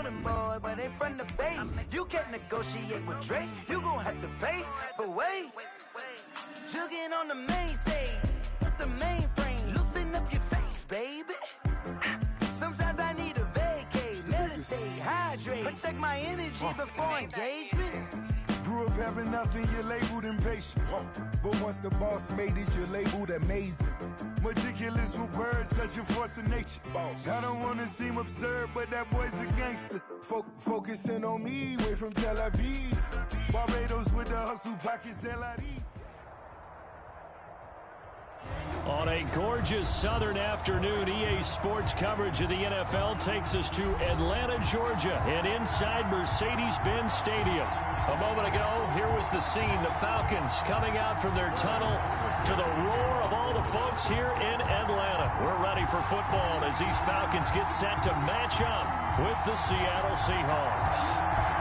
Brooklyn boy, but ain't from the Bay. You can't negotiate with Drake, you gon' have to pay. But wait, jugging on the main stage, with the mainframe, loosen up your face, baby. Sometimes I need a vacate, meditate, hydrate, protect my energy before engagement. Grew up having nothing, you're labeled impatient. But once the boss made it, you're labeled amazing. Meticulous with words, such a force of nature. I don't wanna seem absurd, but that boy's a gangster. Focusing on me, way from Tel Aviv. Barbados with the hustle pockets, LIDs. On a gorgeous southern afternoon, EA Sports coverage of the NFL takes us to Atlanta, Georgia, and inside Mercedes-Benz Stadium. A moment ago, here was the scene. The Falcons coming out from their tunnel to the roar of all the folks here in Atlanta. We're ready for football as these Falcons get set to match up with the Seattle Seahawks.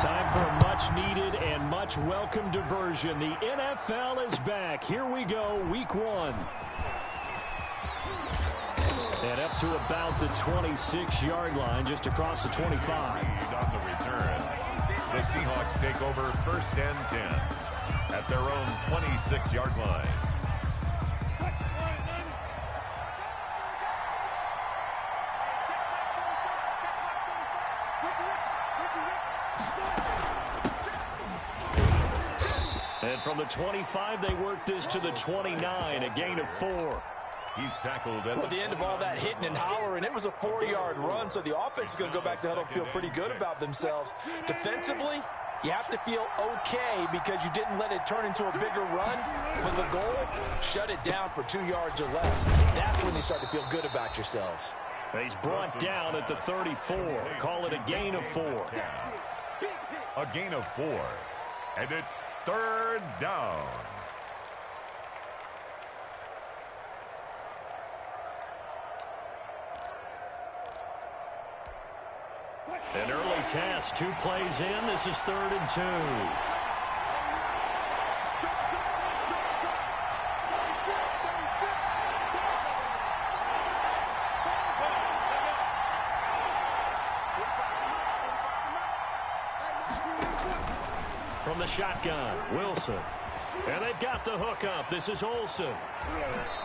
Time for a much-needed and much-welcome diversion. The NFL is back. Here we go, Week 1. And up to about the 26-yard line, just across the 25. On the return, the Seahawks take over 1st and 10 at their own 26-yard line. And from the 25, they work this to the 29, a gain of 4. He's tackled at the end of all that hitting and hollering. It was a 4-yard run, so the offense is going to go back to huddle, feel pretty good about themselves. Defensively, you have to feel okay because you didn't let it turn into a bigger run. With the goal, shut it down for 2 yards or less. That's when you start to feel good about yourselves. He's brought down at the 34. Call it a gain of 4. A gain of 4. And it's 3rd down. An early test, 2 plays in. This is 3rd and 2. From the shotgun, Wilson. And they've got the hook up. This is Olsen.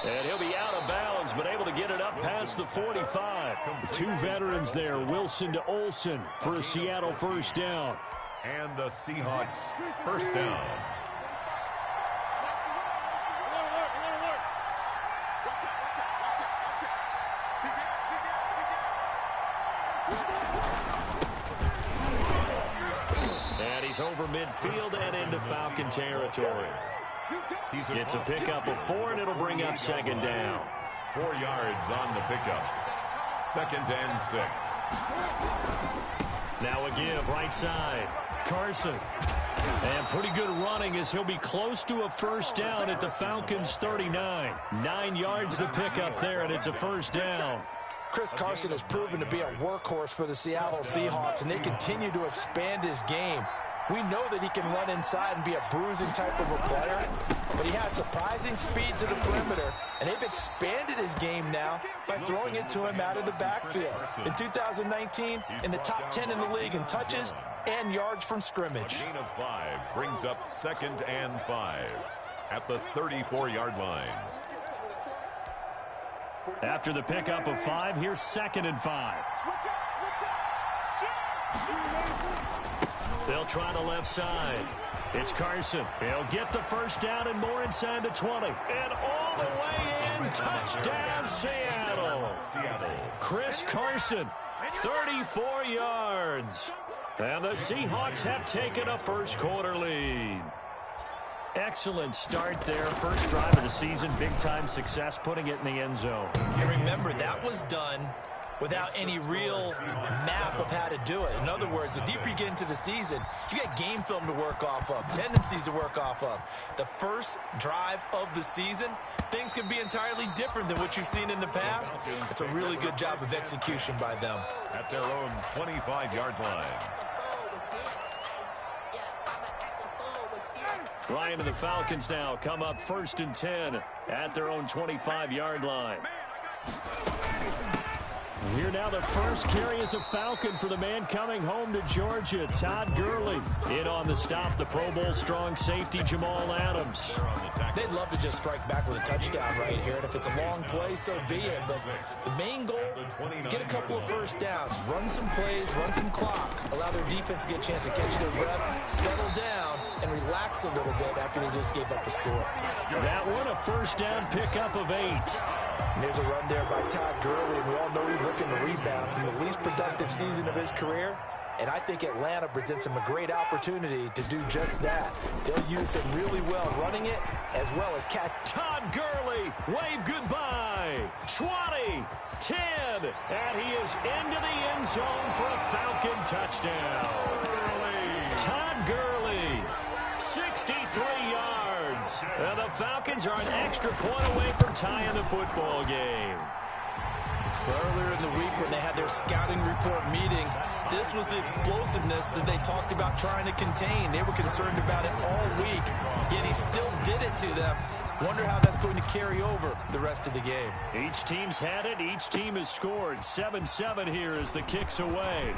And he'll be out of bounds, but able to get it up past the 45. 2 veterans there, Wilson to Olsen for a Seattle 1st down. And the Seahawks 1st down. And he's over midfield and into Falcon territory. It's a pickup of 4, and it'll bring up 2nd down. 4 yards on the pickup. 2nd and 6. Now a give, right side. Carson. And pretty good running as he'll be close to a 1st down at the Falcons' 39. 9 yards the pickup there, and it's a 1st down. Chris Carson has proven to be a workhorse for the Seattle Seahawks, and they continue to expand his game. We know that he can run inside and be a bruising type of a player, but he has surprising speed to the perimeter, and they've expanded his game now by throwing it to him out of the backfield. In 2019, in the top 10 in the league in touches and yards from scrimmage. A gain of 5 brings up 2nd and 5 at the 34-yard line. After the pickup of 5, here's 2nd and 5. They'll try the left side. It's Carson. He'll get the 1st down and more inside the 20. And all the way in. Touchdown, Seattle. Chris Carson, 34 yards. And the Seahawks have taken a 1st quarter lead. Excellent start there. 1st drive of the season. Big-time success putting it in the end zone. And remember, that was done without any real map of how to do it. In other words, the deeper you get into the season, you got game film to work off of, tendencies to work off of. The 1st drive of the season, things can be entirely different than what you've seen in the past. It's a really good job of execution by them. At their own 25-yard line. Ryan and the Falcons now come up 1st and 10 at their own 25-yard line. Here now, the first carry is a Falcon for the man coming home to Georgia, Todd Gurley. In on the stop, the Pro Bowl strong safety, Jamal Adams. They'd love to just strike back with a touchdown right here, and if it's a long play, so be it. But the main goal, get a couple of first downs, run some plays, run some clock, allow their defense to get a chance to catch their breath, settle down, and relax a little bit after they just gave up a score. That one, a first down pickup of 8. And there's a run there by Todd Gurley, and we all know he's looking to rebound from the least productive season of his career. And I think Atlanta presents him a great opportunity to do just that. They'll use him really well running it as well as catch. Todd Gurley, wave goodbye. 20, 10, and he is into the end zone for a Falcon touchdown. Todd Gurley, 63 yards. And the Falcons are an extra point away from tying the football game. Earlier in the week when they had their scouting report meeting, this was the explosiveness that they talked about trying to contain. They were concerned about it all week, yet he still did it to them. Wonder how that's going to carry over the rest of the game. Each team's had it. Each team has scored. 7-7 here as the kick's away.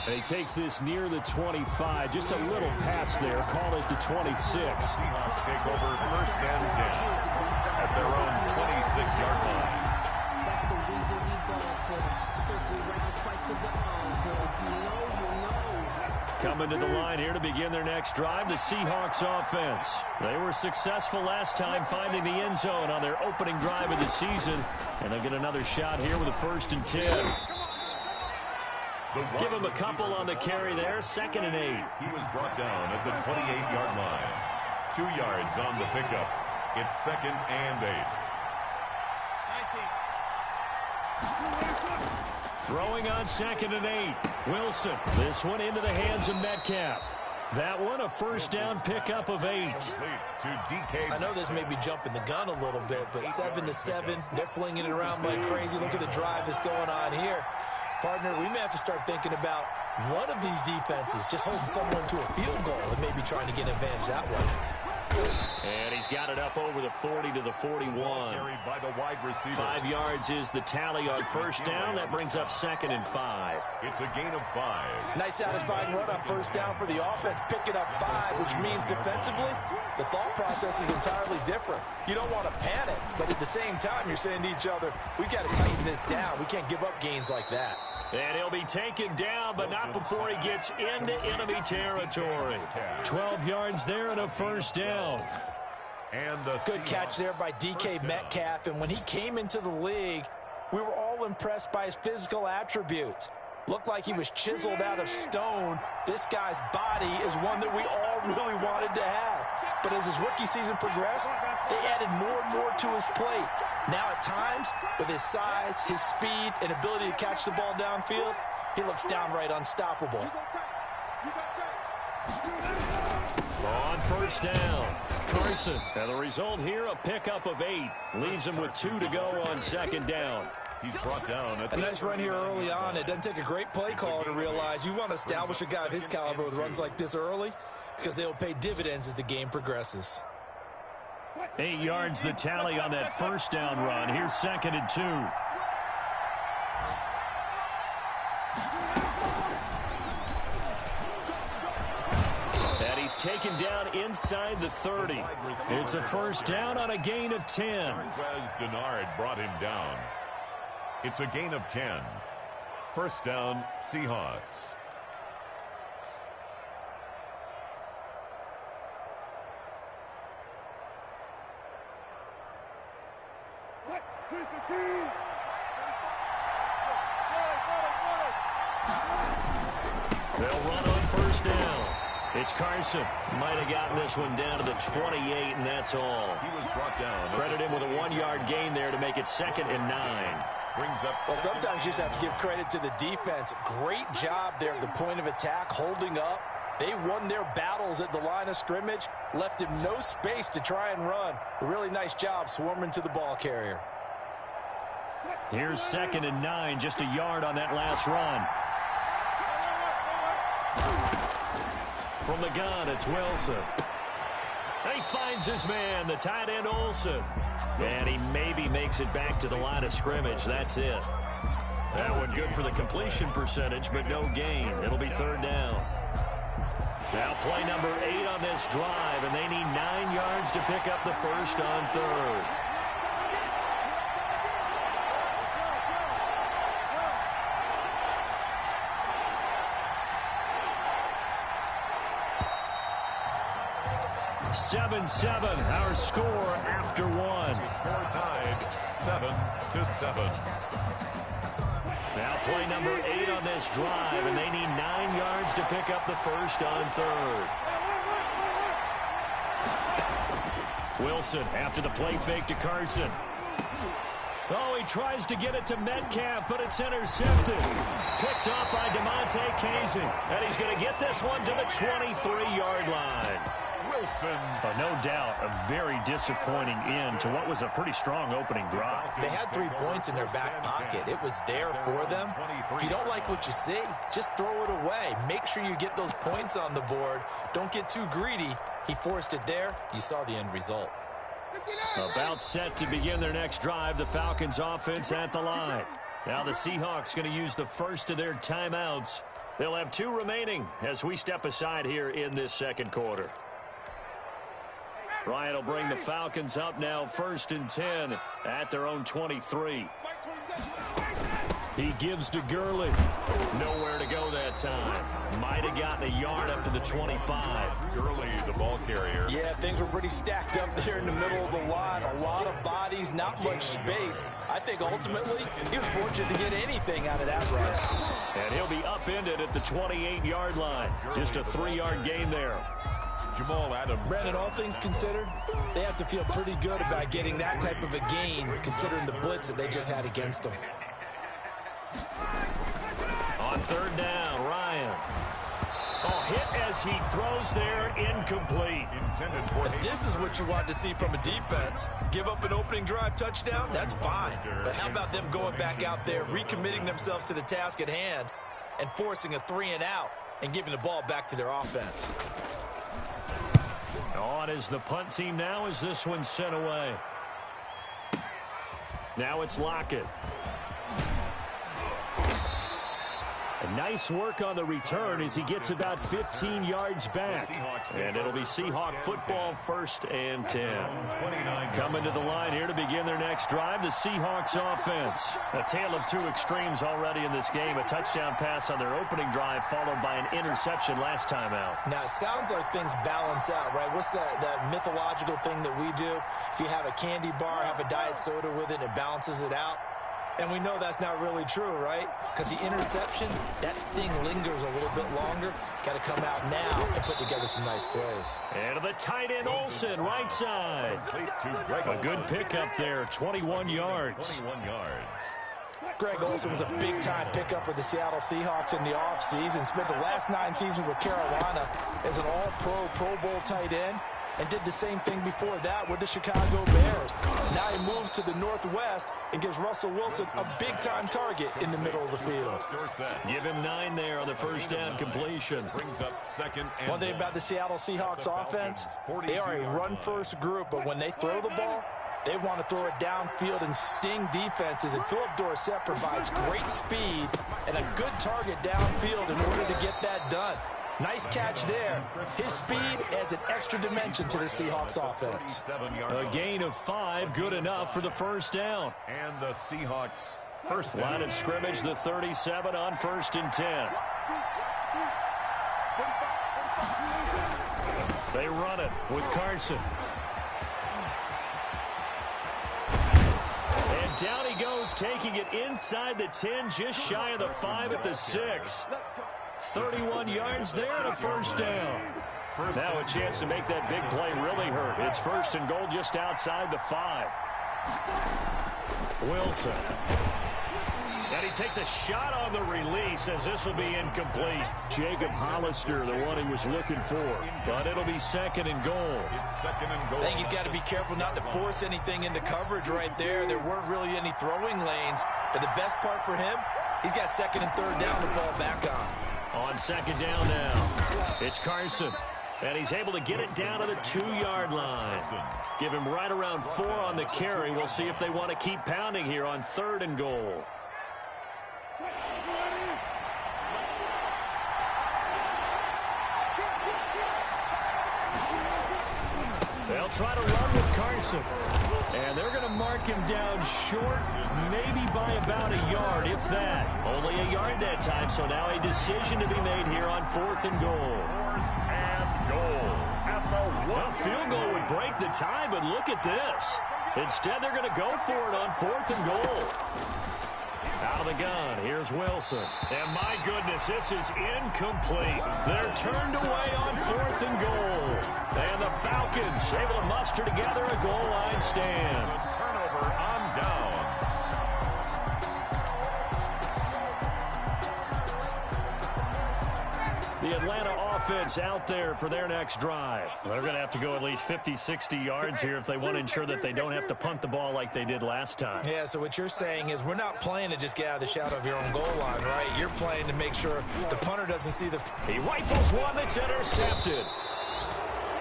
And he takes this near the 25. Just a little pass there. Call it the 26. Seahawks take over first and 10 at their own 26-yard line. Coming to the line here to begin their next drive, the Seahawks offense. They were successful last time finding the end zone on their opening drive of the season. And they'll get another shot here with a 1st and 10. Give him a couple on the carry there, 2nd and 8. He was brought down at the 28-yard line. 2 yards on the pickup. It's 2nd and 8. Throwing on 2nd and 8. Wilson. This one into the hands of Metcalf. That one a first down pickup of 8. I know this may be jumping the gun a little bit, but 7-7, they're flinging it around like crazy. Look at the drive that's going on here. Partner, we may have to start thinking about one of these defenses just holding someone to a field goal and maybe trying to get an advantage that way. And he's got it up over the 40 to the 41. Carried by the wide receiver. 5 yards is the tally on first down. That brings up 2nd and 5. It's a gain of 5. Nice satisfying run on first down for the offense, picking up 5, which means defensively, the thought process is entirely different. You don't want to panic, but at the same time, you're saying to each other, we've got to tighten this down. We can't give up gains like that. And he'll be taken down, but not before he gets into enemy territory. 12 yards there and a first down. And the good catch there by DK Metcalf. And when he came into the league, we were all impressed by his physical attributes. Looked like he was chiseled out of stone. This guy's body is one that we all really wanted to have. But as his rookie season progressed, they added more and more to his plate. Now at times, with his size, his speed, and ability to catch the ball downfield, he looks downright unstoppable. On first down, Carson. And the result here, a pickup of 8. Leaves him with 2 to go on 2nd down. He's brought down. A nice run here early on. It doesn't take a great play caller to realize you want to establish a guy of his caliber with runs like this early because they'll pay dividends as the game progresses. 8 yards the tally on that first down run. Here's 2nd and 2. And he's taken down inside the 30. It's a first down on a gain of 10. Denard brought him down. It's a gain of 10. First down, Seahawks. They'll run on first down. It's Carson. Might have gotten this one down to the 28, and that's all. He was brought down. Credit him with a 1-yard gain there to make it 2nd and 9. Brings up. Well, sometimes you just have to give credit to the defense. Great job there at the point of attack, holding up. They won their battles at the line of scrimmage, left him no space to try and run. A really nice job swarming to the ball carrier. Here's 2nd and 9, just a yard on that last run. From the gun, it's Wilson. He finds his man, the tight end Olsen. And he maybe makes it back to the line of scrimmage. That's it. That one good for the completion percentage, but no gain. It'll be third down. Now play number 8 on this drive, and they need 9 yards to pick up the first on third. (7-7) our score after one. Score tied 7-7. Now play number 8 on this drive, and they need 9 yards to pick up the first on third. Wilson after the play fake to Carson. Oh, he tries to get it to Metcalf, but it's intercepted. Picked up by DeMonte Casey, and he's going to get this one to the 23-yard line. Wilson. No doubt a very disappointing end to what was a pretty strong opening drive. They had 3 points in their back pocket. It was there for them. If you don't like what you see, just throw it away. Make sure you get those points on the board. Don't get too greedy. He forced it there. You saw the end result. About set to begin their next drive, the Falcons offense at the line. Now the Seahawks going to use the first of their timeouts. They'll have 2 remaining as we step aside here in this second quarter. Ryan will bring the Falcons up now 1st and 10 at their own 23. He gives to Gurley. Nowhere to go that time. Might have gotten a yard up to the 25. Gurley, the ball carrier. Yeah, things were pretty stacked up there in the middle of the line. A lot of bodies, not much space. I think ultimately he was fortunate to get anything out of that run. And he'll be upended at the 28-yard line. Just a 3-yard gain there. Jamal Adams. Brandon, all things considered, they have to feel pretty good about getting that type of a gain, considering the blitz that they just had against them. On third down, Ryan. Oh, hit as he throws there, incomplete. But this is what you want to see from a defense. Give up an opening drive touchdown, that's fine. But how about them going back out there, recommitting themselves to the task at hand, and forcing a 3-and-out, and giving the ball back to their offense. On is the punt team now as this one's sent away. Now it's Lockett. A nice work on the return as he gets about 15 yards back. And it'll be Seahawk football 1st and 10. Coming to the line here to begin their next drive, the Seahawks offense. A tale of 2 extremes already in this game. A touchdown pass on their opening drive followed by an interception last time out. Now, it sounds like things balance out, right? What's that mythological thing that we do? If you have a candy bar, have a diet soda with it, it balances it out. And we know that's not really true, right? Because the interception, that sting lingers a little bit longer. Got to come out now and put together some nice plays. And the tight end Olsen, right side. A good pickup there, 21 yards. 21 yards. Greg Olsen was a big-time pickup for the Seattle Seahawks in the offseason. Spent the last 9 seasons with Carolina as an all-pro, Pro Bowl tight end. And did the same thing before that with the Chicago Bears. Now he moves to the Northwest and gives Russell Wilson a big-time target in the middle of the field. Give him 9 there on the first down completion. Brings up 2nd and One thing about the Seattle Seahawks offense, they are a run-first group, but when they throw the ball, they want to throw it downfield and sting defenses. And Philip Dorsett provides great speed and a good target downfield in order to get that done. Nice catch there. His speed adds an extra dimension to the Seahawks offense. A gain of 5, good enough for the first down. And the Seahawks first down. Line of scrimmage, the 37 on 1st and 10. They run it with Carson. And down he goes, taking it inside the 10, just shy of the 5 at the 6. 31 yards there and a first down. Now a chance to make that big play really hurt. It's 1st and goal just outside the 5. Wilson. And he takes a shot on the release as this will be incomplete. Jacob Hollister, the one he was looking for. But it'll be 2nd and goal. It's 2nd and goal. I think he's got to be careful not to force anything into coverage right there. There weren't really any throwing lanes. But the best part for him, he's got 2nd and 3rd down to fall back on. On 2nd down now, it's Carson. And he's able to get it down to the 2-yard line. Give him right around 4 on the carry. We'll see if they want to keep pounding here on 3rd and goal. They'll try to run with Carson. And they're going to mark him down short, maybe by about a yard, if that. Only a yard that time, so now a decision to be made here on 4th and goal. Well, field goal would break the tie, but look at this. Instead, they're going to go for it on 4th and goal. Out of the gun, here's Wilson. And my goodness, this is incomplete. They're turned away on 4th and goal. And the Falcons able to muster together a goal line stand. Turnover on down. The Atlanta offense out there for their next drive. Well, they're going to have to go at least 50, 60 yards here if they want to ensure that they don't have to punt the ball like they did last time. Yeah, so what you're saying is we're not playing to just get out of the shadow of your own goal line, right? You're playing to make sure the punter doesn't see the... He rifles one that's intercepted.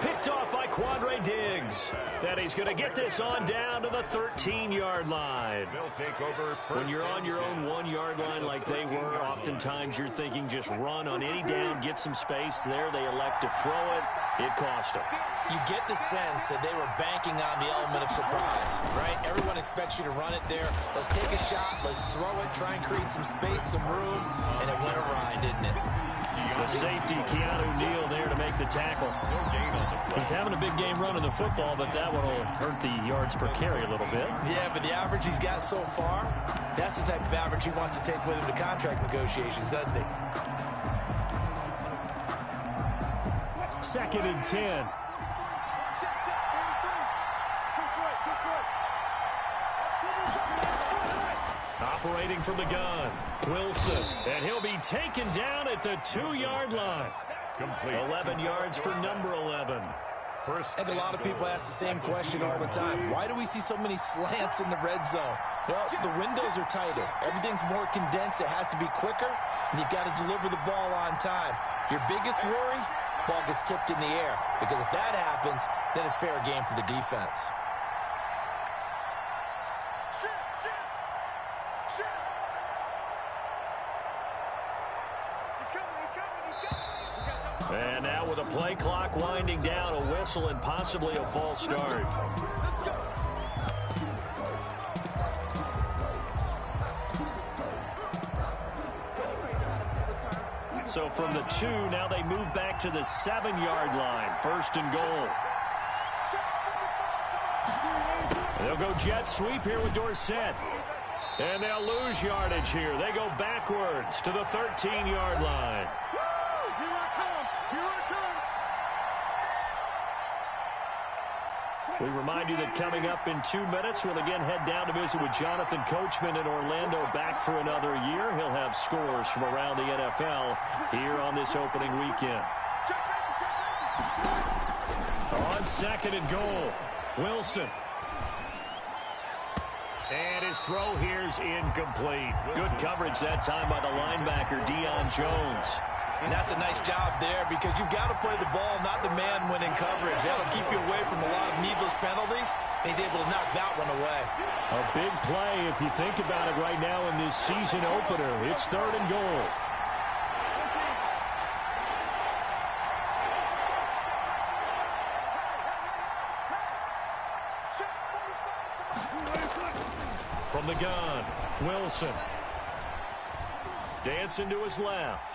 Picked off by Quandre Diggs. And he's going to get this on down to the 13-yard line. They'll take over. When you're on your own 1-yard line like they were, oftentimes you're thinking just run on any down, get some space. There they elect to throw it. It cost them. You get the sense that they were banking on the element of surprise, right? Everyone expects you to run it there. Let's take a shot. Let's throw it. Try and create some space, some room. And it went awry, didn't it? The safety, Keanu Neal, there to make the tackle. He's having a big game running the football, but that one will hurt the yards per carry a little bit. Yeah, but the average he's got so far, that's the type of average he wants to take with him to contract negotiations, doesn't he? 2nd and 10. Operating from the gun, Wilson, and he'll be taken down at the 2-yard line. Complete. 11 yards for number 11. I think a lot of people ask the same question all the time. Why do we see so many slants in the red zone? Well, the windows are tighter. Everything's more condensed. It has to be quicker, and you've got to deliver the ball on time. Your biggest worry? Ball gets tipped in the air, because if that happens, then it's fair game for the defense. And now with a play clock winding down, a whistle and possibly a false start. So from the 2, now they move back to the 7-yard line. 1st and goal. They'll go jet sweep here with Dorsett. And they'll lose yardage here. They go backwards to the 13-yard line. We remind you that coming up in 2 minutes, we'll again head down to visit with Jonathan Coachman in Orlando, back for another year. He'll have scores from around the NFL here on this opening weekend. On 2nd and goal, Wilson. And his throw here's incomplete. Good coverage that time by the linebacker, Deion Jones. And that's a nice job there, because you've got to play the ball, not the man when in coverage. That'll keep you away from a lot of needless penalties, and he's able to knock that one away. A big play if you think about it right now in this season opener. It's 3rd and goal. From the gun, Wilson. Dancing to his left.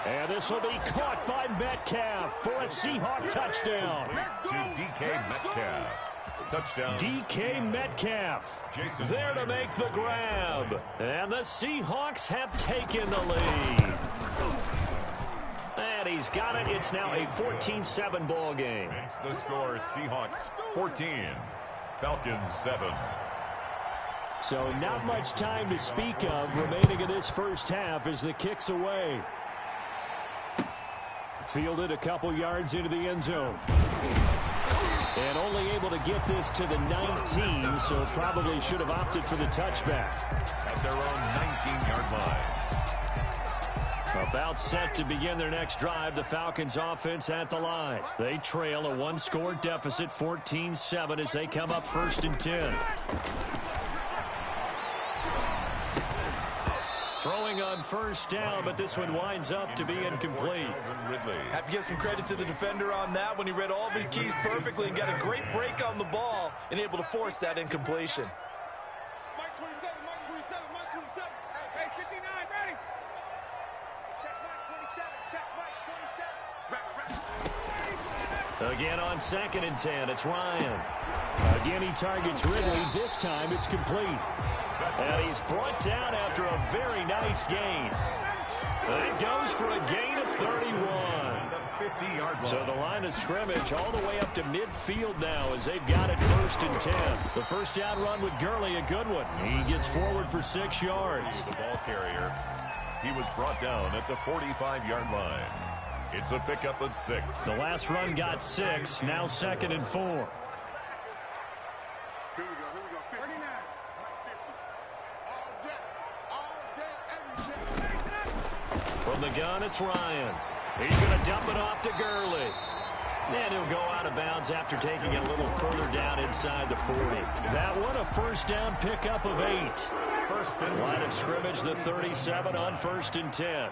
And this will be caught by Metcalf for a Seahawk touchdown. To DK Metcalf. Touchdown. DK Metcalf there to make the grab. And the Seahawks have taken the lead. And he's got it. It's now a 14-7 ball game. Makes the score Seahawks 14, Falcons 7. So not much time to speak of remaining in this first half as the kick's away. Fielded a couple yards into the end zone. And only able to get this to the 19, so probably should have opted for the touchback. At their own 19-yard line. About set to begin their next drive, the Falcons offense at the line. They trail a 1-score deficit, 14-7, as they come up 1st and 10. Throwing on first down, but this one winds up to be incomplete. Have to give some credit to the defender on that when he read all of his keys perfectly and got a great break on the ball and able to force that incompletion. Mike 27, Mike 27, Mike 27. Hey, 59, ready? Check Mike 27, check Mike 27. Again on 2nd and 10, it's Ryan. Again, he targets Ridley. This time it's complete. And he's brought down after a very nice gain. That goes for a gain of 31. So the line of scrimmage all the way up to midfield now as they've got it 1st and 10. The first down run with Gurley, a good one. He gets forward for 6 yards. The ball carrier. He was brought down at the 45-yard line. It's a pickup of 6. The last run got 6. Now 2nd and 4. From the gun, it's Ryan. He's going to dump it off to Gurley. And he'll go out of bounds after taking it a little further down inside the 40. That one, a first down pickup of 8. Line of scrimmage, the 37 on 1st and 10.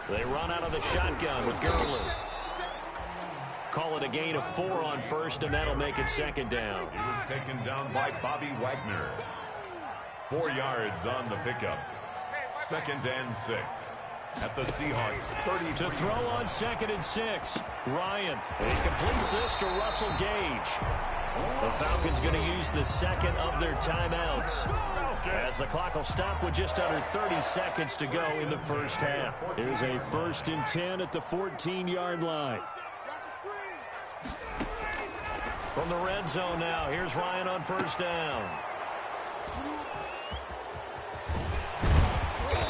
They run out of the shotgun with Gurley. Call it a gain of 4 on 1st, and that'll make it 2nd down. He was taken down by Bobby Wagner. 4 yards on the pickup. 2nd and 6. At the Seahawks 30. To throw on 2nd and 6. Ryan. He completes this to Russell Gage. The Falcons going to use the second of their timeouts, as the clock will stop with just under 30 seconds to go in the first half. Here's a 1st and 10 at the 14-yard line. From the red zone now, here's Ryan on 1st down.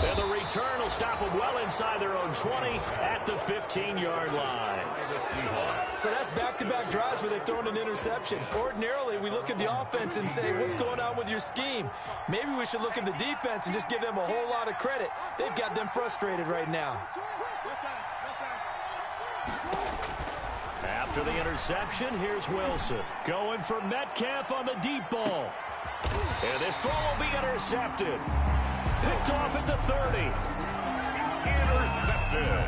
And the return will stop them well inside their own 20 at the 15-yard line. So that's back-to-back drives where they've thrown an interception. Ordinarily, we look at the offense and say, what's going on with your scheme? Maybe we should look at the defense and just give them a whole lot of credit. They've got them frustrated right now. After the interception, here's Wilson. Going for Metcalf on the deep ball. And this throw will be intercepted. Picked off at the 30. Intercepted.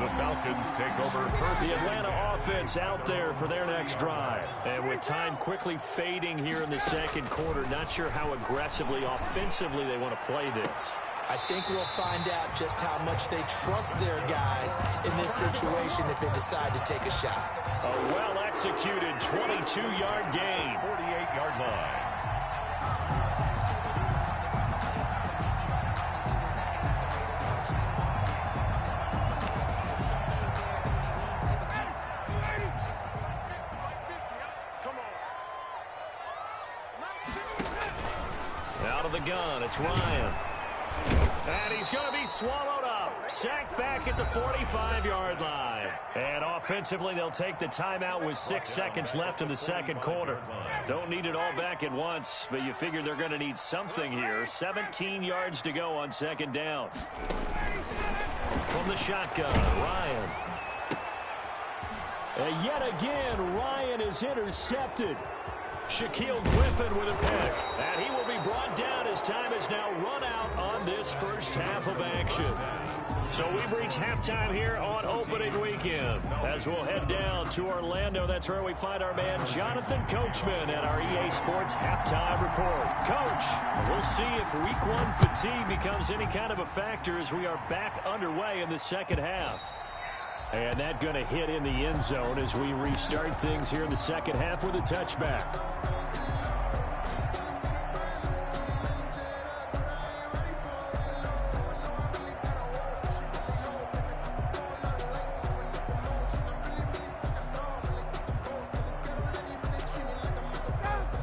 The Falcons take over first. The Atlanta offense out there for their next drive. And with time quickly fading here in the 2nd quarter, not sure how aggressively, offensively they want to play this. I think we'll find out just how much they trust their guys in this situation if they decide to take a shot. A well-executed 22-yard gain. 48-yard line. Out of the gun, it's Ryan. And he's going to be swallowed up. Sacked back at the 45-yard line. And offensively, they'll take the timeout with 6 seconds left in the 2nd quarter. Don't need it all back at once, but you figure they're going to need something here. 17 yards to go on 2nd down. From the shotgun, Ryan. And yet again, Ryan is intercepted. Shaquille Griffin with a pick. And he will be brought down as time is now run out on this first half of action. So we've reached halftime here on opening weekend. As we'll head down to Orlando, that's where we find our man Jonathan Coachman at our EA Sports Halftime Report. Coach, we'll see if week 1 fatigue becomes any kind of a factor as we are back underway in the 2nd half. And that going to hit in the end zone as we restart things here in the 2nd half with a touchback.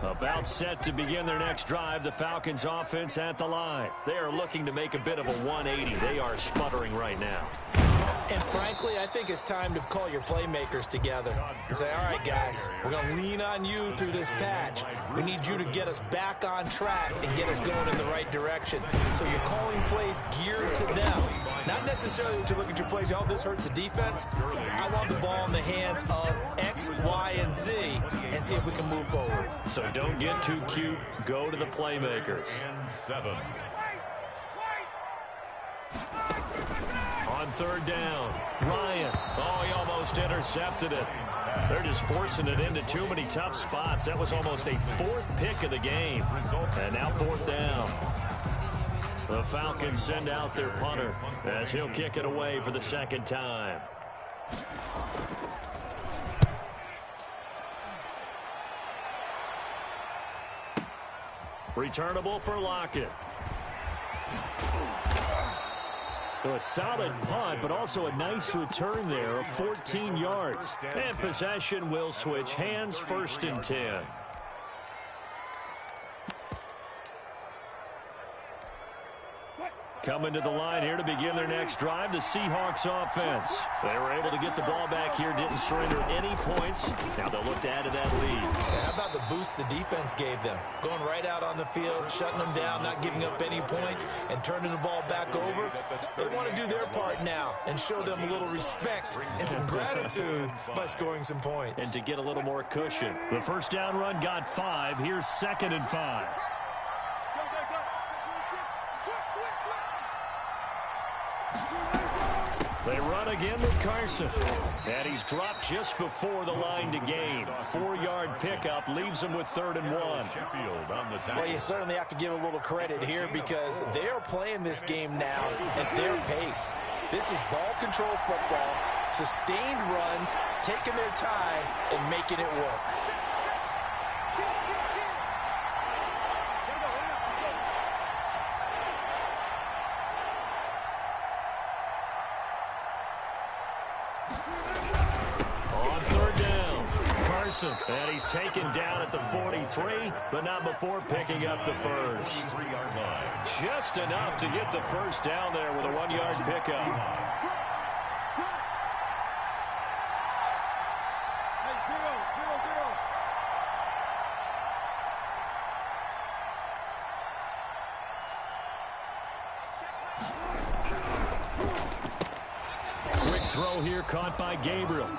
About set to begin their next drive, the Falcons offense at the line. They are looking to make a bit of a 180. They are sputtering right now. And frankly, I think it's time to call your playmakers together and say, all right, guys, we're going to lean on you through this patch. We need you to get us back on track and get us going in the right direction. So you're calling plays geared to them. Not necessarily to look at your plays, oh, this hurts the defense. I want the ball in the hands of X, Y, and Z and see if we can move forward. So don't get too cute. Go to the playmakers. And 7. On third down, Ryan. Oh, he almost intercepted it. They're just forcing it into too many tough spots. That was almost a 4th pick of the game. And now 4th down. The Falcons send out their punter as he'll kick it away for the 2nd time. Returnable for Lockett. So a solid punt, but also a nice return there of 14 yards. And possession will switch hands, 1st and 10. Coming to the line here to begin their next drive, the Seahawks offense. They were able to get the ball back here, didn't surrender any points. Now they'll look to add to that lead. How about the boost the defense gave them? Going right out on the field, shutting them down, not giving up any points, and turning the ball back over. They want to do their part now and show them a little respect and some gratitude by scoring some points. And to get a little more cushion. The 1st down run got 5. Here's 2nd and 5. They run again with Carson. And he's dropped just before the line to gain. 4-yard pickup leaves him with 3rd and 1. Well, you certainly have to give a little credit here because they are playing this game now at their pace. This is ball control football, sustained runs, taking their time, and making it work. On 3rd down, Carson. And he's taken down at the 43, but not before picking up the 1st. Just enough to get the 1st down there with a 1-yard pickup. Throw here caught by Gabriel.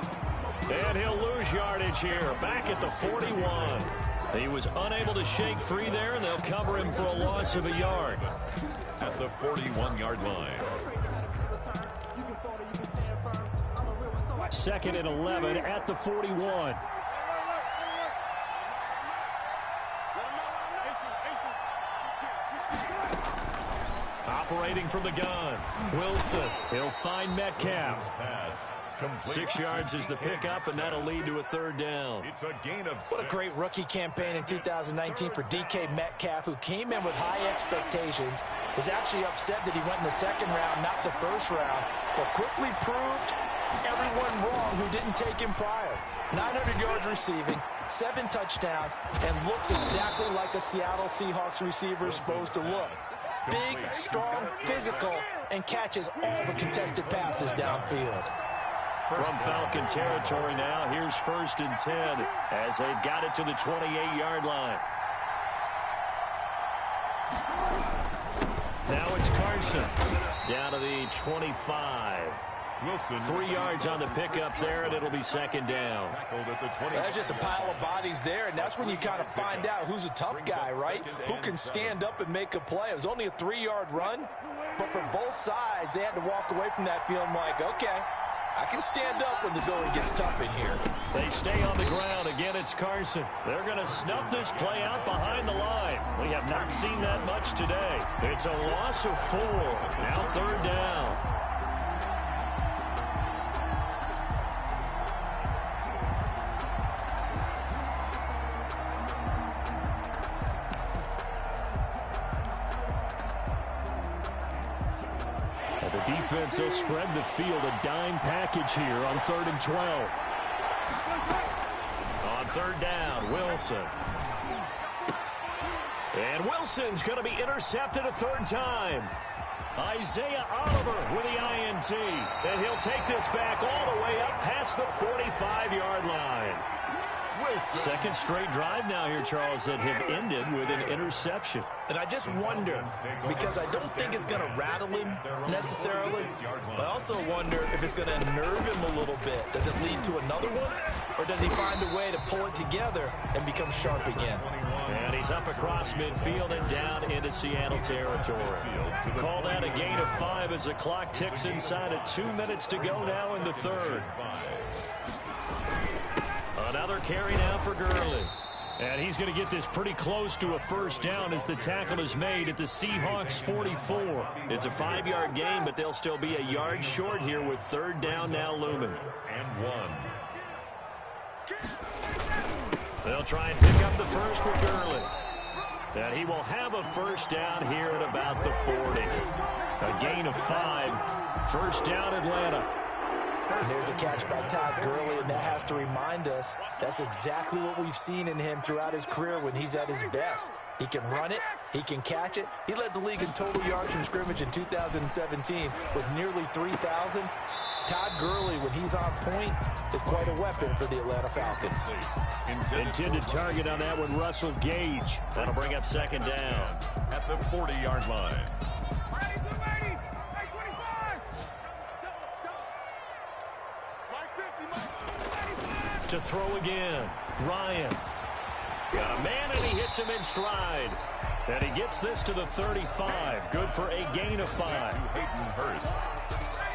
And he'll lose yardage here. Back at the 41. He was unable to shake free there, and they'll cover him for a loss of a yard. At the 41-yard line. 2nd and 11 at the 41. Operating from the gun. Wilson. He'll find Metcalf. 6 yards is the pickup, and that'll lead to a 3rd down. It's a gain of 6. What a great rookie campaign in 2019 for DK Metcalf, who came in with high expectations, was actually upset that he went in the 2nd round, not the 1st round, but quickly proved everyone wrong who didn't take him prior. 900 yards receiving, 7 touchdowns, and looks exactly like a Seattle Seahawks receiver is supposed to look. Big, strong, physical, and catches all the contested passes downfield. From Falcon territory now, here's 1st and 10 as they've got it to the 28-yard line. Now it's Carson down to the 25. Wilson. 3 yards on the pickup there, and it'll be 2nd down. That's just a pile of bodies there, and that's when you kind of find out who's a tough guy, right? Who can stand up and make a play. It was only a 3-yard run, but for both sides, they had to walk away from that feeling like, okay, I can stand up when the going gets tough in here. They stay on the ground. Again, it's Carson. They're going to snuff this play out behind the line. We have not seen that much today. It's a loss of 4. Now 3rd down. The defense will spread the field, a dime package here on 3rd and 12. On 3rd down, Wilson. And Wilson's going to be intercepted a 3rd time. Isaiah Oliver with the INT. And he'll take this back all the way up past the 45-yard line. Second straight drive now here, Charles, that have ended with an interception. And I just wonder, because I don't think it's going to rattle him necessarily, but I also wonder if it's going to nerve him a little bit. Does it lead to another one, or does he find a way to pull it together and become sharp again? And he's up across midfield and down into Seattle territory. Call that a gain of 5 as the clock ticks inside of 2 minutes to go now in the third. Another carry now for Gurley. And he's going to get this pretty close to a first down as the tackle is made at the Seahawks 44. It's a 5-yard gain, but they'll still be a yard short here with third down now looming. And 1. They'll try and pick up the first with Gurley. And he will have a first down here at about the 40. A gain of 5. First down Atlanta. And there's a catch by Todd Gurley, and that has to remind us that's exactly what we've seen in him throughout his career when he's at his best. He can run it. He can catch it. He led the league in total yards from scrimmage in 2017 with nearly 3,000. Todd Gurley, when he's on point, is quite a weapon for the Atlanta Falcons. Intended target on that one, Russell Gage. That'll bring up second down. At the 40-yard line. To throw again. Ryan. Got a man, and he hits him in stride. And he gets this to the 35. Good for a gain of 5.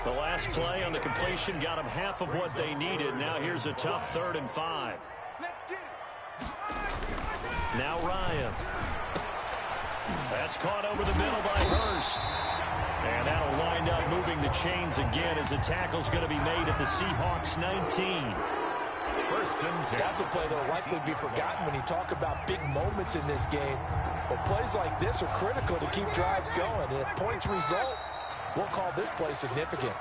The last play on the completion got him half of what they needed. Now here's a tough 3rd and 5. Now Ryan. That's caught over the middle by Hurst. And that'll wind up moving the chains again as the tackle's going to be made at the Seahawks 19. First and 10. That's a play that will likely be forgotten when you talk about big moments in this game. But plays like this are critical to keep drives going. And if points result, we'll call this play significant.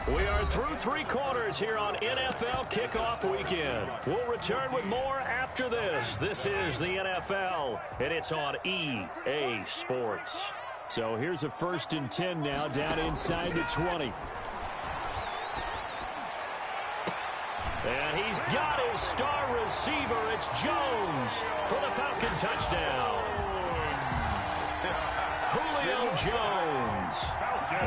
We are through 3 quarters here on NFL Kickoff Weekend. We'll return with more after this. This is the NFL, and it's on EA Sports. So here's a 1st and 10 now down inside the 20. And he's got his star receiver. It's Jones for the Falcon touchdown. Julio Jones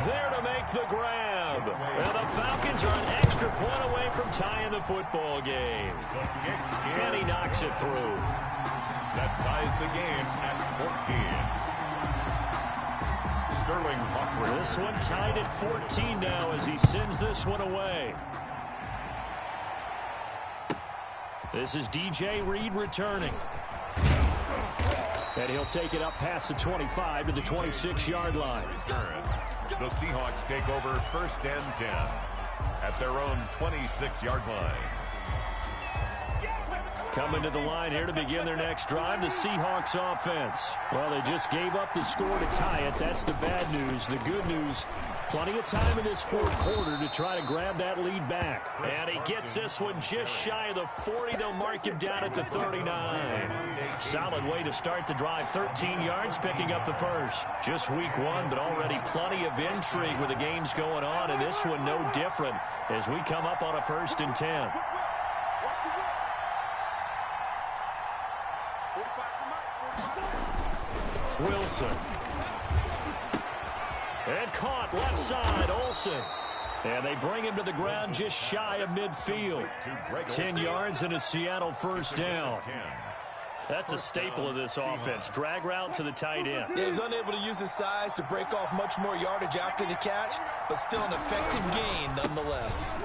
there to make the grab. And the Falcons are an extra point away from tying the football game. And he knocks it through. That ties the game at 14. Sterling Huckridge. This one tied at 14 now as he sends this one away. This is DJ Reed returning. And he'll take it up past the 25 to the 26-yard line. The Seahawks take over 1st and 10 at their own 26-yard line. Coming to the line here to begin their next drive, the Seahawks offense. Well, they just gave up the score to tie it. That's the bad news. The good news, plenty of time in this 4th quarter to try to grab that lead back. And he gets this one just shy of the 40. They'll mark him down at the 39. Solid way to start the drive. 13 yards, picking up the first. Just week 1, but already plenty of intrigue with the games going on. And this one no different as we come up on a 1st and 10. Wilson. And caught left side, Olsen. And they bring him to the ground just shy of midfield. 10 yards and a Seattle first down. That's a staple of this offense. Drag route to the tight end. Yeah, he's unable to use his size to break off much more yardage after the catch, but still an effective gain nonetheless.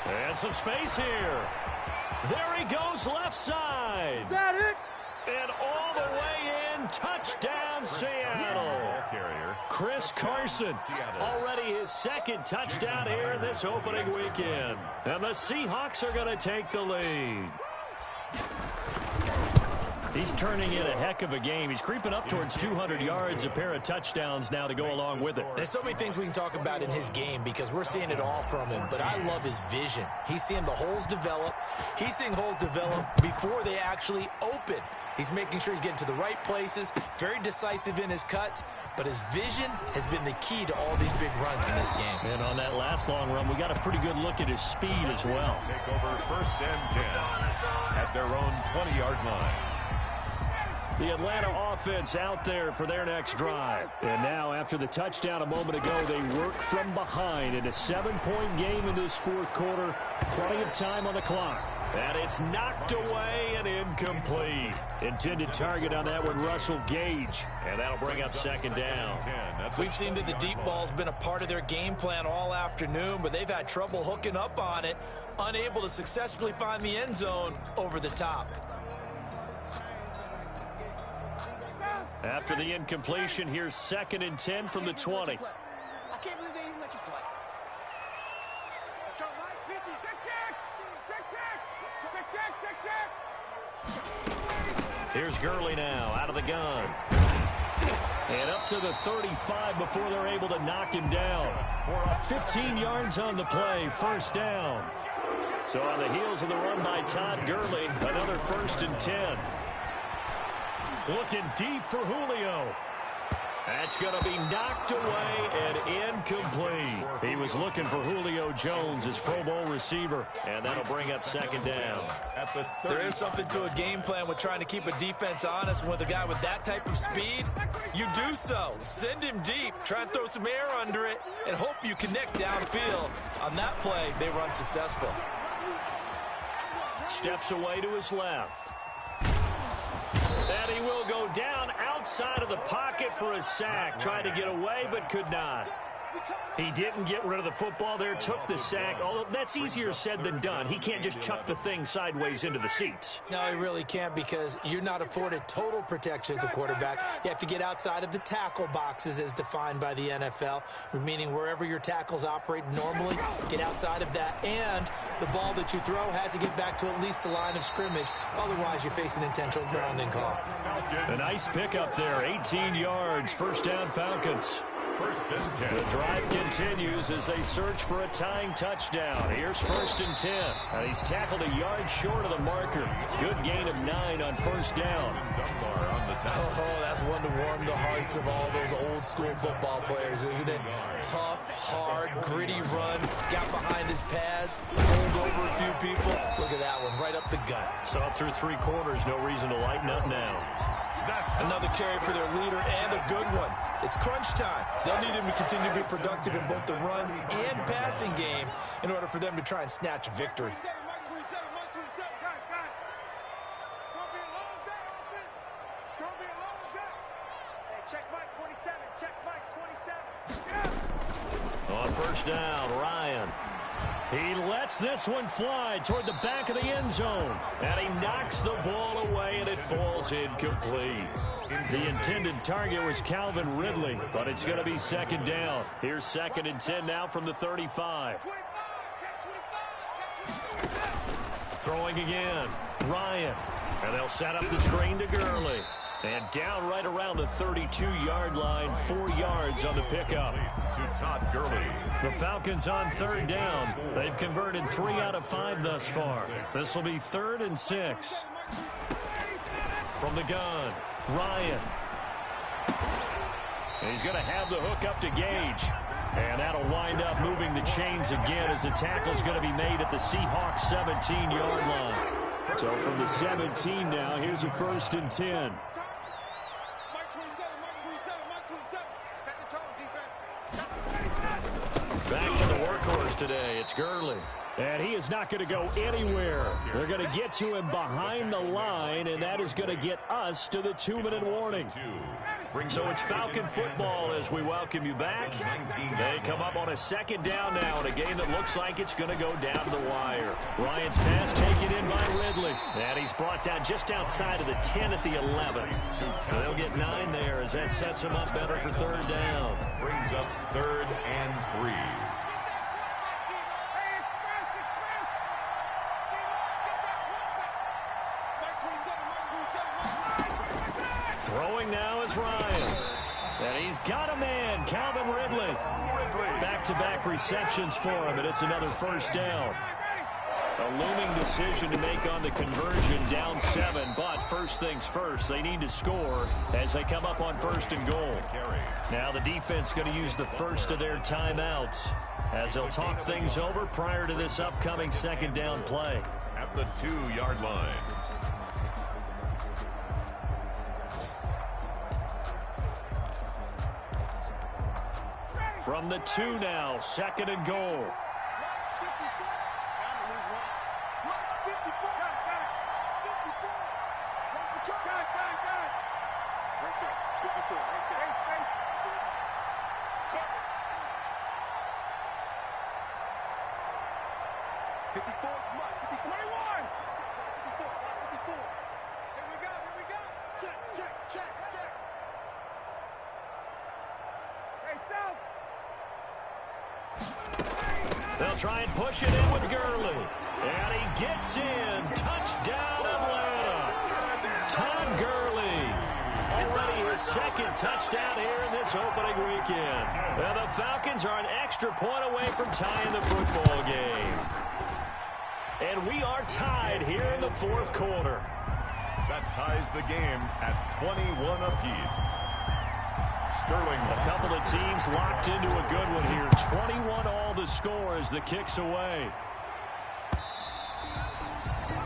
And some space here. There he goes left side. Is that it? And all the way in, touchdown Seattle. Chris Carson, already his 2nd touchdown here this opening weekend. And the Seahawks are going to take the lead. He's turning in a heck of a game. He's creeping up towards 200 yards, a pair of touchdowns now to go along with it. There's so many things we can talk about in his game because we're seeing it all from him, but I love his vision. He's seeing the holes develop. He's seeing holes develop before they actually open. He's making sure he's getting to the right places, very decisive in his cuts, but his vision has been the key to all these big runs in this game. And on that last long run, we got a pretty good look at his speed as well. Take over 1st and 10 at their own 20-yard line. The Atlanta offense out there for their next drive. And now, after the touchdown a moment ago, they work from behind in a 7-point game in this fourth quarter. Plenty of time on the clock. And it's knocked away and incomplete. Intended target on that one, Russell Gage. And that'll bring up 2nd down. We've seen that the deep ball's been a part of their game plan all afternoon, but they've had trouble hooking up on it, unable to successfully find the end zone over the top. After the incompletion, here's 2nd and 10 from the 20. I can't believe they didn't let you play. Let's go, Mike. 50. Check. Here's Gurley now, out of the gun. And up to the 35 before they're able to knock him down. 15 yards on the play, 1st down. So on the heels of the run by Todd Gurley, another 1st and 10. Looking deep for Julio. That's going to be knocked away and incomplete. He was looking for Julio Jones, his Pro Bowl receiver, and that'll bring up 2nd down. There is something to a game plan with trying to keep a defense honest. With a guy with that type of speed, you do so. Send him deep, try and throw some air under it, and hope you connect downfield. On that play, they were unsuccessful. Steps away to his left. And he will go down outside of the pocket for a sack. Tried to get away, but could not. He didn't get rid of the football there, took the sack. Although that's easier said than done. He can't just chuck the thing sideways into the seats. No, he really can't, because you're not afforded total protection as a quarterback. You have to get outside of the tackle boxes as defined by the NFL, meaning wherever your tackles operate normally, get outside of that. And the ball that you throw has to get back to at least the line of scrimmage. Otherwise, you're facing intentional grounding call. A nice pickup there, 18 yards, 1st down Falcons. 1st and 10. The drive continues as they search for a tying touchdown. Here's 1st and 10. And he's tackled a yard short of the marker. Good gain of 9 on 1st down. Dunbar on the tackle. Oh, that's one to warm the hearts of all those old school football players, isn't it? Tough, hard, gritty run. Got behind his pads, rolled over a few people. Look at that one, right up the gut. So up through 3 quarters, no reason to lighten up now. Another carry for their leader, and a good one. It's crunch time. They'll need him to continue to be productive in both the run and passing game in order for them to try and snatch a victory. It's gonna be a long day, offense. It's gonna be a long day. Hey, check Mike 27. Check Mike 27. On 1st down, Ryan. He lets this one fly toward the back of the end zone. And he knocks the ball away, and it falls incomplete. The intended target was Calvin Ridley, but it's going to be 2nd down. Here's 2nd and 10 now from the 35. Throwing again, Ryan. And they'll set up the screen to Gurley. And down right around the 32-yard line, 4 yards on the pickup. To Todd Gurley. The Falcons on 3rd down. They've converted 3 out of 5 thus far. This will be 3rd and 6. From the gun, Ryan. He's going to have the hook up to Gage. And that'll wind up moving the chains again as the tackle's going to be made at the Seahawks 17-yard line. So from the 17 now, here's a 1st and 10. Back to the workhorse today. It's Gurley. And he is not going to go anywhere. They're going to get to him behind the line, and that is going to get us to the 2-minute warning. So it's Falcon football as we welcome you back. They come up on a 2nd down now in a game that looks like it's going to go down to the wire. Ryan's pass taken in by Ridley. And he's brought down just outside of the 10 at the 11. And they'll get 9 there as that sets him up better for 3rd down. Brings up 3rd and 3. Throwing now is Ryan. And he's got a man, Calvin Ridley. Back-to-back receptions for him, and it's another 1st down. A looming decision to make on the conversion, down 7. But first things first, they need to score as they come up on 1st and goal. Now the defense going to use the first of their timeouts as they'll talk things over prior to this upcoming 2nd down play. At the 2-yard line. From the 2 now, 2nd and goal. They'll try and push it in with Gurley. And he gets in. Touchdown, Atlanta. Todd Gurley. Already his 2nd touchdown here in this opening weekend. And the Falcons are an extra point away from tying the football game. And we are tied here in the 4th quarter. That ties the game at 21 apiece. Sterling. A couple of teams locked into a good one here. 21 all the score as the kick's away.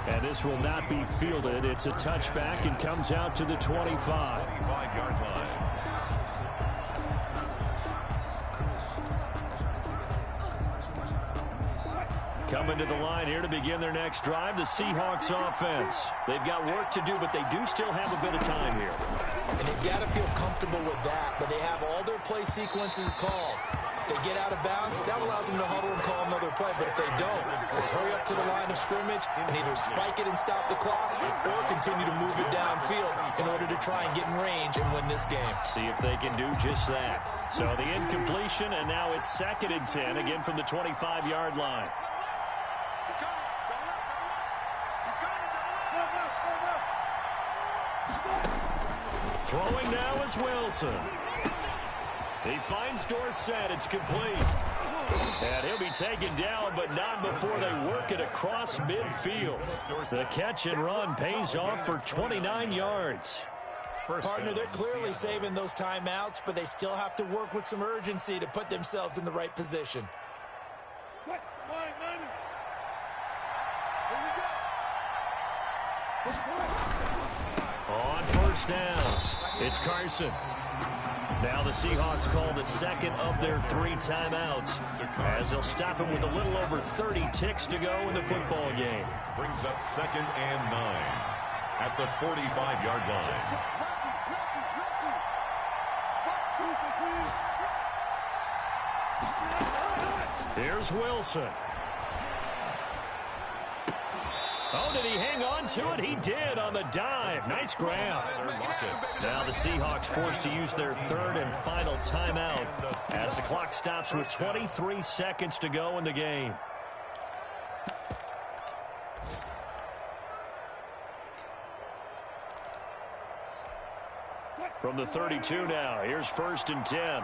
And this will not be fielded. It's a touchback and comes out to the 25-yard line. Coming to the line here to begin their next drive, the Seahawks offense. They've got work to do, but they do still have a bit of time here. And they've got to feel comfortable with that, but they have all their play sequences called. If they get out of bounds, that allows them to huddle and call another play. But if they don't, let's hurry up to the line of scrimmage and either spike it and stop the clock or continue to move it downfield in order to try and get in range and win this game. See if they can do just that. So the incompletion, and now it's 2nd and 10, again from the 25-yard line. Throwing now is Wilson. He finds Dorsett. It's complete. And he'll be taken down, but not before they work it across midfield. The catch and run pays off for 29 yards. Partner, they're clearly saving those timeouts, but they still have to work with some urgency to put themselves in the right position. On 1st down, it's Carson. Now the Seahawks call the 2nd of their 3 timeouts as they'll stop him with a little over 30 ticks to go in the football game. Brings up 2nd and 9 at the 45-yard line. Here's Wilson. Oh, did he hang on to it? He did on the dive. Nice grab. Now the Seahawks forced to use their 3rd and final timeout as the clock stops with 23 seconds to go in the game. From the 32 now, here's 1st and 10.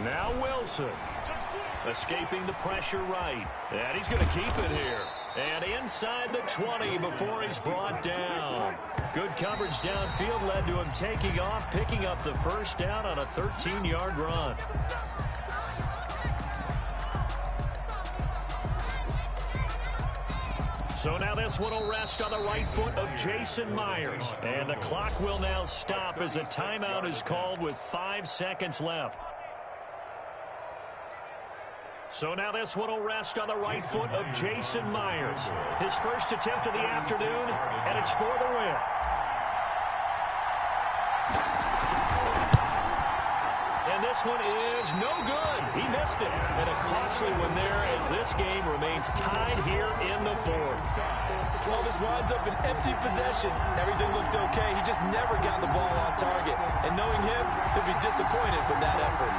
Now Wilson, escaping the pressure right. And he's going to keep it here. And inside the 20 before he's brought down. Good coverage downfield led to him taking off, picking up the 1st down on a 13-yard run. So now this one will rest on the right foot of Jason Myers. And the clock will now stop as a timeout is called with 5 seconds left. So now this one will rest on the right foot of Jason Myers. His first attempt of the afternoon, and it's for the win. And this one is no good. He missed it. And a costly one there as this game remains tied here in the 4th. Well, this winds up an empty possession. Everything looked okay. He just never got the ball on target. And knowing him, he'll be disappointed with that effort.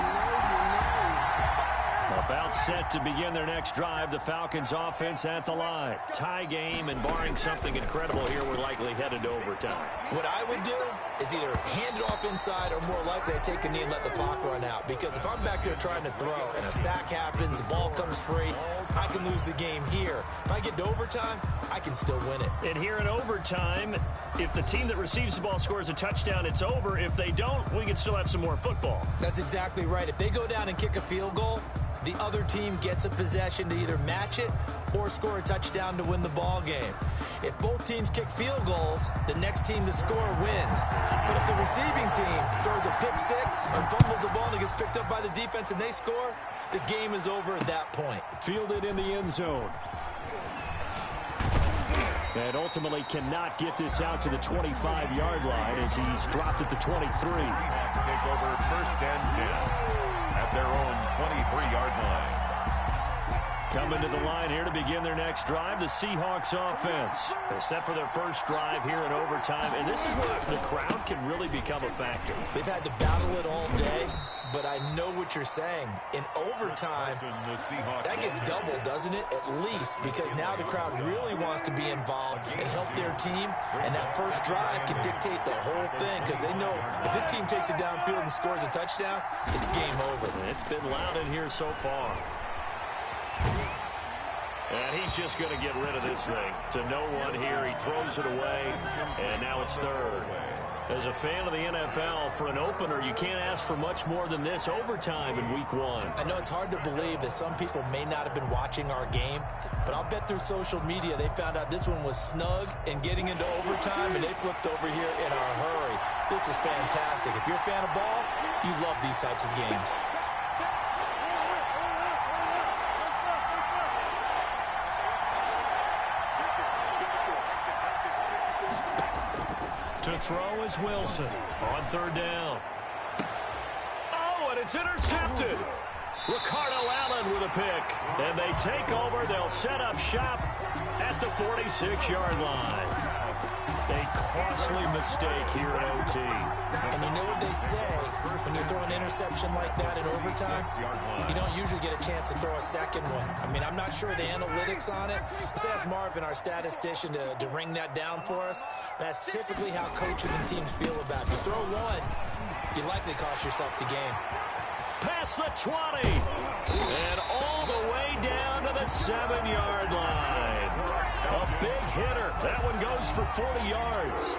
About set to begin their next drive. The Falcons offense at the line. Tie game, and barring something incredible here, we're likely headed to overtime. What I would do is either hand it off inside or more likely I take a knee and let the clock run out. Because if I'm back there trying to throw and a sack happens, the ball comes free, I can lose the game here. If I get to overtime, I can still win it. And here in overtime, if the team that receives the ball scores a touchdown, it's over. If they don't, we can still have some more football. That's exactly right. If they go down and kick a field goal, the other team gets a possession to either match it or score a touchdown to win the ball game. If both teams kick field goals, the next team to score wins. But if the receiving team throws a pick six or fumbles the ball and it gets picked up by the defense and they score, the game is over at that point. Fielded in the end zone. And ultimately cannot get this out to the 25-yard line as he's dropped at the 23. Seahawks take over 1st and 10 at their own 23-yard line. Coming to the line here to begin their next drive, the Seahawks offense. They're set for their first drive here in overtime, and this is where the crowd can really become a factor. They've had to battle it all day, but I know what you're saying. In overtime, that gets doubled, doesn't it? At least, because now the crowd really wants to be involved and help their team, and that first drive can dictate the whole thing because they know if this team takes it downfield and scores a touchdown, it's game over. It's been loud in here so far. And he's just going to get rid of this thing to no one here. He throws it away, and now it's third. As a fan of the NFL, for an opener, you can't ask for much more than this overtime in week 1. I know it's hard to believe that some people may not have been watching our game, but I'll bet through social media they found out this one was snug and getting into overtime, and they flipped over here in a hurry. This is fantastic. If you're a fan of ball, you love these types of games. To throw is Wilson on 3rd down. Oh, and it's intercepted. Ricardo Allen with a pick. And they take over. They'll set up shop at the 46-yard line. A costly mistake here at OT. And you know what they say, when you throw an interception like that in overtime, you don't usually get a chance to throw a second one. I mean, I'm not sure the analytics on it. Let's ask Marvin, our statistician, to ring that down for us. That's typically how coaches and teams feel about it. If you throw one, you likely cost yourself the game. Past the 20. And all the way down to the 7-yard line. A big hitter. That one goes for 40 yards.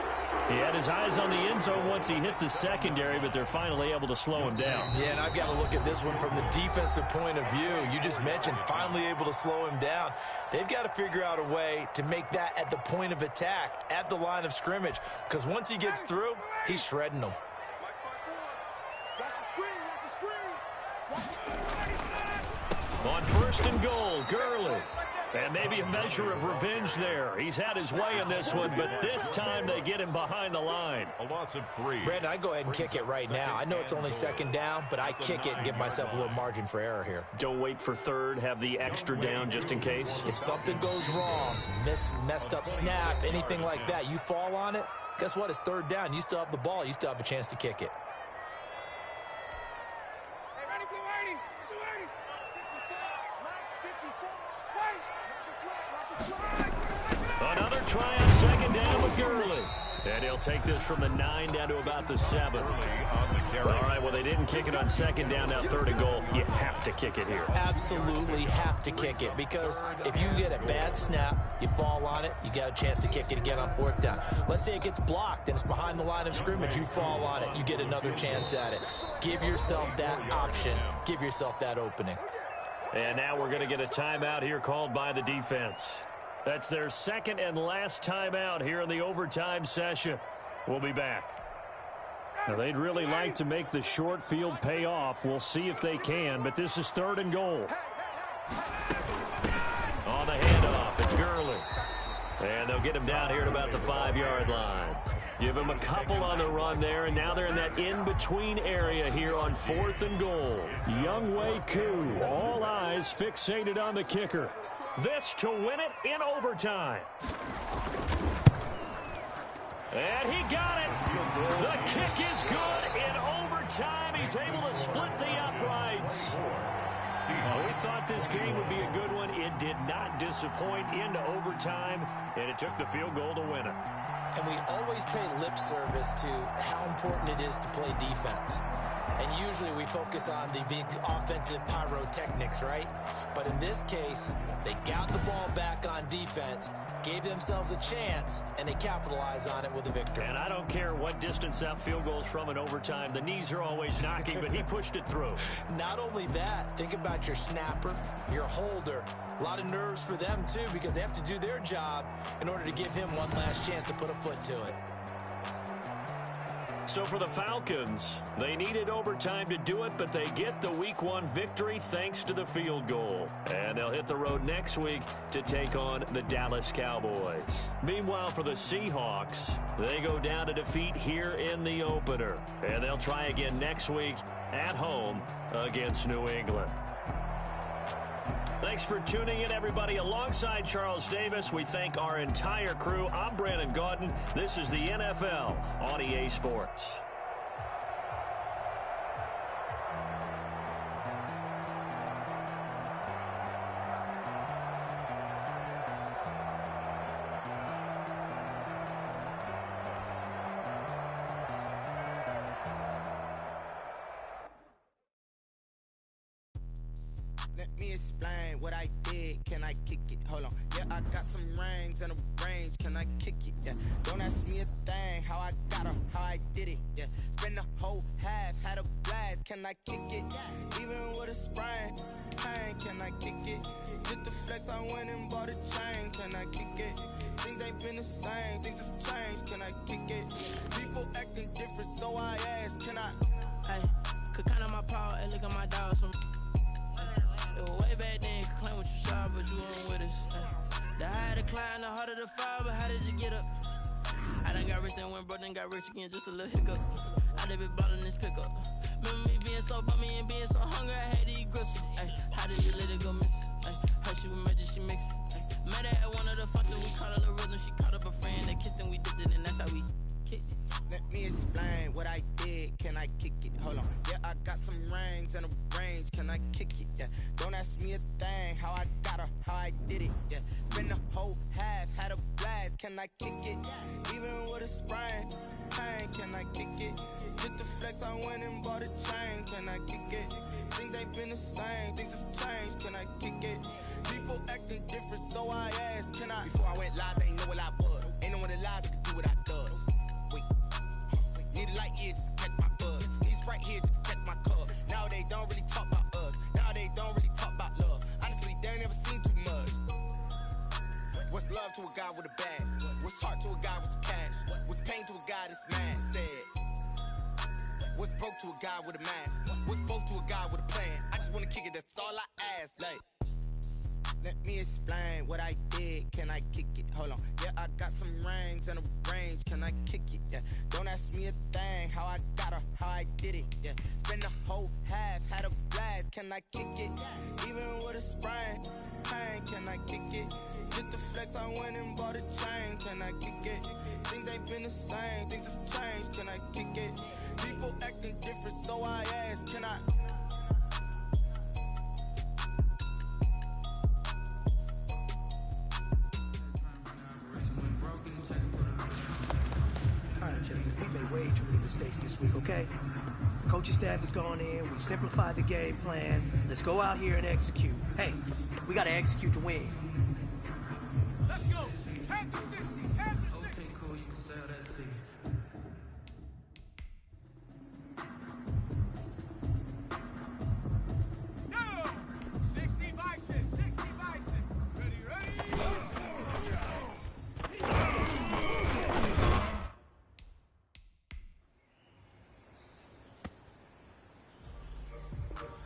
He had his eyes on the end zone once he hit the secondary, but they're finally able to slow him down. Yeah, and I've got to look at this one from the defensive point of view. You just mentioned finally able to slow him down. They've got to figure out a way to make that at the point of attack, at the line of scrimmage, because once he gets through, he's shredding them. On 1st and goal, Gurley. And maybe a measure of revenge there. He's had his way in this one, but this time they get him behind the line. A loss of 3. Brandon, I go ahead and kick it right now. I know it's only 2nd down, but I kick it and give myself a little margin for error here. Don't wait for 3rd. Have the extra down just in case. If something goes wrong, messed up snap, anything like that, you fall on it, guess what? It's 3rd down. You still have the ball. You still have a chance to kick it. Another try on 2nd down with Gurley. And he'll take this from the 9 down to about the 7. All right, well, they didn't kick it on 2nd down, now 3rd and goal. You have to kick it here. Absolutely have to kick it, because if you get a bad snap, you fall on it, you got a chance to kick it again on 4th down. Let's say it gets blocked and it's behind the line of scrimmage. You fall on it, you get another chance at it. Give yourself that option. Give yourself that opening. And now we're going to get a timeout here called by the defense. That's their 2nd and last timeout here in the overtime session. We'll be back. Now, they'd really like to make the short field pay off. We'll see if they can, but this is 3rd and goal. On the handoff, it's Gurley. And they'll get him down here at about the 5-yard line. Give him a couple on the run there, and now they're in that in-between area here on 4th and goal. Younghoe Koo, all eyes fixated on the kicker. This to win it in overtime. And he got it. The kick is good in overtime. He's able to split the uprights. Seahawks. We thought this game would be a good one. It did not disappoint into overtime, and it took the field goal to win it. And we always pay lip service to how important it is to play defense. And usually we focus on the big offensive pyrotechnics, right? But in this case, they got the ball back on defense, gave themselves a chance, and they capitalized on it with a victory. And I don't care what distance out field goals from in overtime. The knees are always knocking, but he pushed it through. Not only that, think about your snapper, your holder. A lot of nerves for them, too, because they have to do their job in order to give him one last chance to put a foot to it. So for the Falcons, they needed overtime to do it, but they get the Week 1 victory thanks to the field goal. And they'll hit the road next week to take on the Dallas Cowboys. Meanwhile, for the Seahawks, they go down to defeat here in the opener. And they'll try again next week at home against New England. Thanks for tuning in, everybody. Alongside Charles Davis, we thank our entire crew. I'm Brandon Gaudin. This is the NFL on EA Sports. Let me explain what I did. Can I kick it? Hold on. Yeah, I got some rings and a range. Can I kick it? Yeah. Don't ask me a thing. How I got her, how I did it. Yeah. Spend the whole half, had a blast. Can I kick it? Even with a sprain. Pain, can I kick it? Just the flex, I went and bought a chain. Can I kick it? Things ain't been the same. Things have changed. Can I kick it? People acting different, so I ask. Can I? Hey, could count on my power and look at my dogs from. It was way back then, you could claim what you saw, but you weren't with us. The higher the climb, the harder the fall, but how did you get up? I done got rich, then went broke, then got rich again, just a little hiccup. I done been ballin' this pickup. Remember me being so bummy and being so hungry, I had to eat gristle. Ay, how did you let it go miss? Ay, how she was magic, she mixed. Met her at one of the functions, we caught a little rhythm, she caught up a friend, they kissed and we dipped it, and that's how we kicked it. Let me explain what I did. Can I kick it? Hold on. Yeah, I got some rings and a range. Can I kick it? Yeah. Don't ask me a thing. How I got her, how I did it. Yeah. Spend the whole half, had a blast. Can I kick it? Even with a sprain. Pain, can I kick it? Just the flex, I went and bought a chain. Can I kick it? Things ain't been the same. Things have changed. Can I kick it? People acting different, so I asked. Can I? Before I went live, they ain't know what I was. Ain't no one alive that could do what I does. Wait. Need a light year just to catch my buzz. Need Sprite here just to catch my cup. Now they don't really talk about us. Now they don't really talk about love. Honestly, they ain't never seen too much. What's love to a guy with a bag? What's heart to a guy with some cash? What's pain to a guy that's mad? Said. What's broke to a guy with a mask? What's both to a guy with a plan? I just wanna kick it, that's all I ask. Like, let me explain what I did. Can I kick it? Hold on. Yeah, I got some rings and a range. Can I kick it? Yeah. Don't ask me a thing. How I got her, how I did it. Yeah. Spend the whole half, had a blast. Can I kick it? Even with a sprain. Pain, can I kick it? Just the flex, I went and bought a chain. Can I kick it? Things ain't been the same. Things have changed. Can I kick it? People acting different, so I ask. Can I? We made way too many mistakes this week, okay? The coaching staff has gone in, we've simplified the game plan. Let's go out here and execute. Hey, we gotta execute to win. Let's go. 10 to 60. 10 to 60. Okay, cool, you can sell that seat. Go. 60 Bison. 60 Bison. Ready, ready.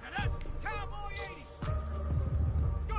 Set up. Cowboy 80. Go.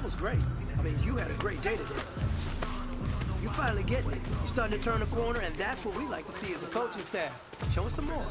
was great. I mean, you had a great day today. You're finally getting it. You're starting to turn the corner, and that's what we like to see as a coaching staff. Show us some more.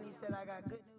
He said, I got good news.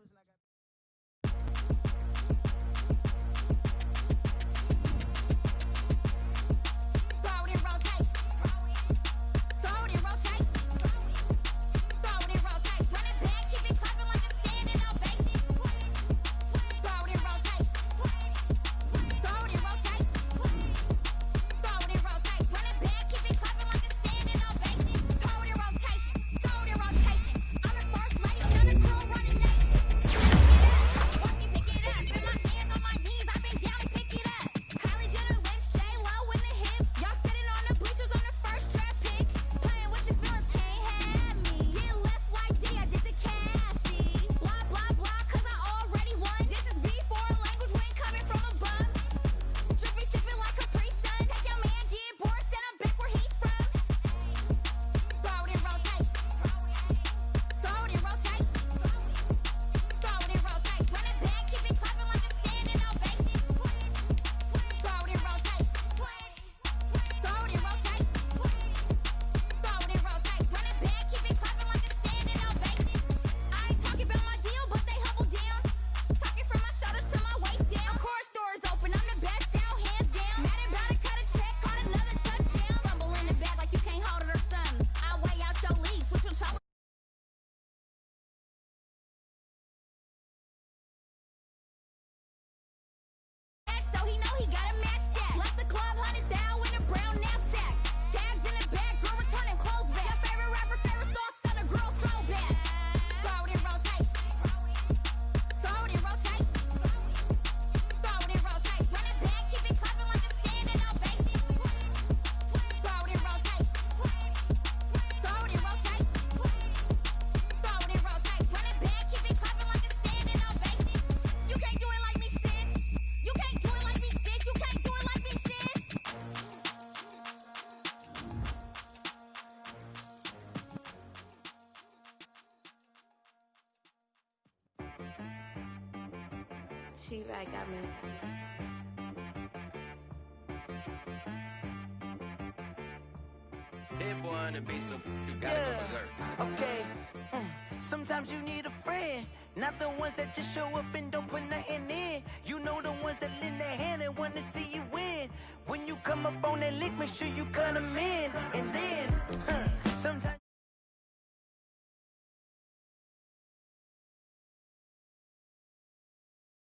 She-Rag got me. Hit one and be so you gotta go berserk. Okay. Sometimes you need a friend, not the ones that just show up and don't put nothing in. You know the ones that lend their hand and want to see you win. When you come up on that lick, make sure you cut them in. And then, sometimes